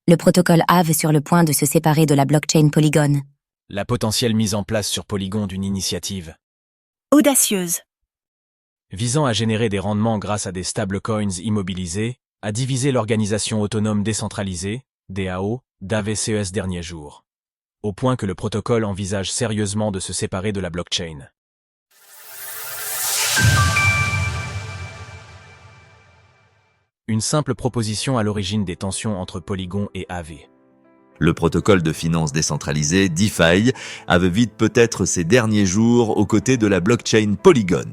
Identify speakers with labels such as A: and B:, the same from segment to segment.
A: Le protocole Aave sur le point de se séparer de la blockchain Polygon.
B: La potentielle mise en place sur Polygon d'une initiative
C: Audacieuse.
B: visant à générer des rendements grâce à des stablecoins immobilisés, a divisé l'organisation autonome décentralisée, DAO, d'Aave ces derniers jours. Au point que le protocole envisage sérieusement de se séparer de la blockchain. Une simple proposition à l'origine des tensions entre Polygon et Aave.
D: Le protocole de finance décentralisée, DeFi, avait vite peut-être ces derniers jours aux côtés de la blockchain Polygon.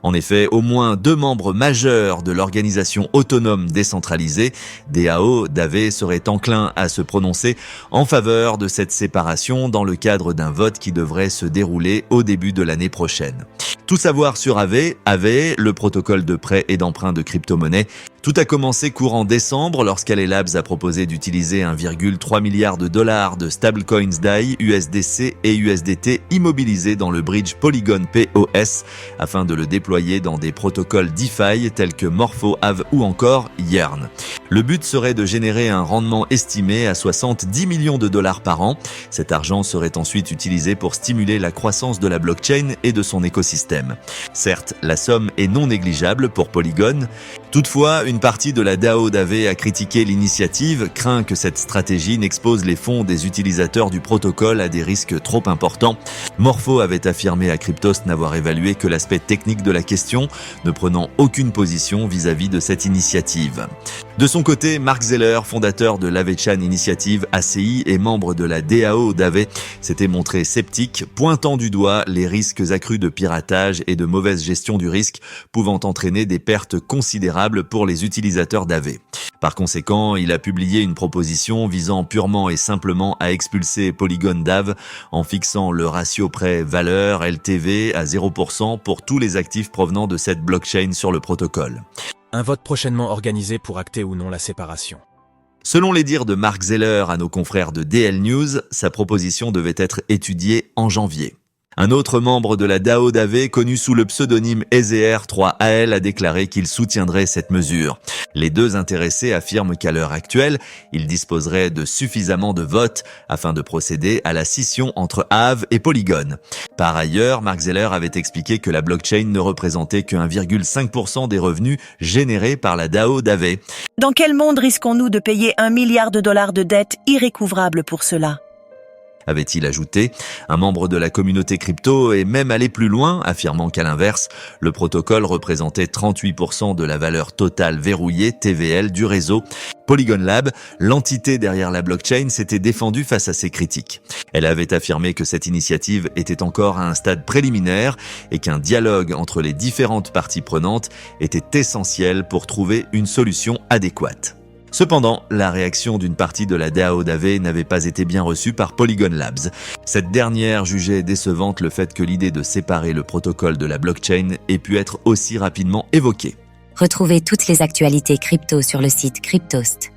D: En effet, au moins 2 membres majeurs de l'organisation autonome décentralisée, DAO d'Aave, seraient enclins à se prononcer en faveur de cette séparation dans le cadre d'un vote qui devrait se dérouler au début de l'année prochaine. Tout savoir sur Aave, le protocole de prêt et d'emprunt de crypto-monnaies. Tout a commencé courant décembre lorsqu'Ale Labs a proposé d'utiliser 1,3 milliard de dollars de stablecoins DAI, USDC et USDT immobilisés dans le bridge Polygon POS afin de le déployer dans des protocoles DeFi tels que Morpho, Aave ou encore Yearn. Le but serait de générer un rendement estimé à 70 millions de dollars par an. Cet argent serait ensuite utilisé pour stimuler la croissance de la blockchain et de son écosystème. Certes, la somme est non négligeable pour Polygon. Toutefois, une partie de la DAO d'Aave a critiqué l'initiative, craint que cette stratégie n'expose les fonds des utilisateurs du protocole à des risques trop importants. Morpho avait affirmé à Cryptost n'avoir évalué que l'aspect technique de la question, ne prenant aucune position vis-à-vis de cette initiative. De son côté, Mark Zeller, fondateur de l'Aavechan Initiative ACI et membre de la DAO d'Aave, s'était montré sceptique, pointant du doigt les risques accrus de piratage et de mauvaise gestion du risque, pouvant entraîner des pertes considérables pour les utilisateurs d'Aave. Par conséquent, il a publié une proposition visant purement et simplement à expulser Polygon d'Aave en fixant le ratio prêt-valeur LTV à 0% pour tous les actifs provenant de cette blockchain sur le protocole.
B: Un vote prochainement organisé pour acter ou non la séparation.
D: Selon les dires de Mark Zeller à nos confrères de DL News, sa proposition devait être étudiée en janvier. Un autre membre de la DAO d'Aave, connu sous le pseudonyme EZR3AL, a déclaré qu'il soutiendrait cette mesure. Les deux intéressés affirment qu'à l'heure actuelle, ils disposeraient de suffisamment de votes afin de procéder à la scission entre Aave et Polygon. Par ailleurs, Mark Zeller avait expliqué que la blockchain ne représentait que 1,5% des revenus générés par la DAO d'Aave.
C: Dans quel monde risquons-nous de payer 1 milliard de dollars de dettes irrécouvrables pour cela ?
D: Avait-il ajouté. Un membre de la communauté crypto est même allé plus loin, affirmant qu'à l'inverse, le protocole représentait 38% de la valeur totale verrouillée TVL du réseau. Polygon Lab, l'entité derrière la blockchain, s'était défendue face à ces critiques. Elle avait affirmé que cette initiative était encore à un stade préliminaire et qu'un dialogue entre les différentes parties prenantes était essentiel pour trouver une solution adéquate. Cependant, la réaction d'une partie de la DAO d'Aave n'avait pas été bien reçue par Polygon Labs. Cette dernière jugeait décevante le fait que l'idée de séparer le protocole de la blockchain ait pu être aussi rapidement évoquée.
A: Retrouvez toutes les actualités crypto sur le site cryptost.fr.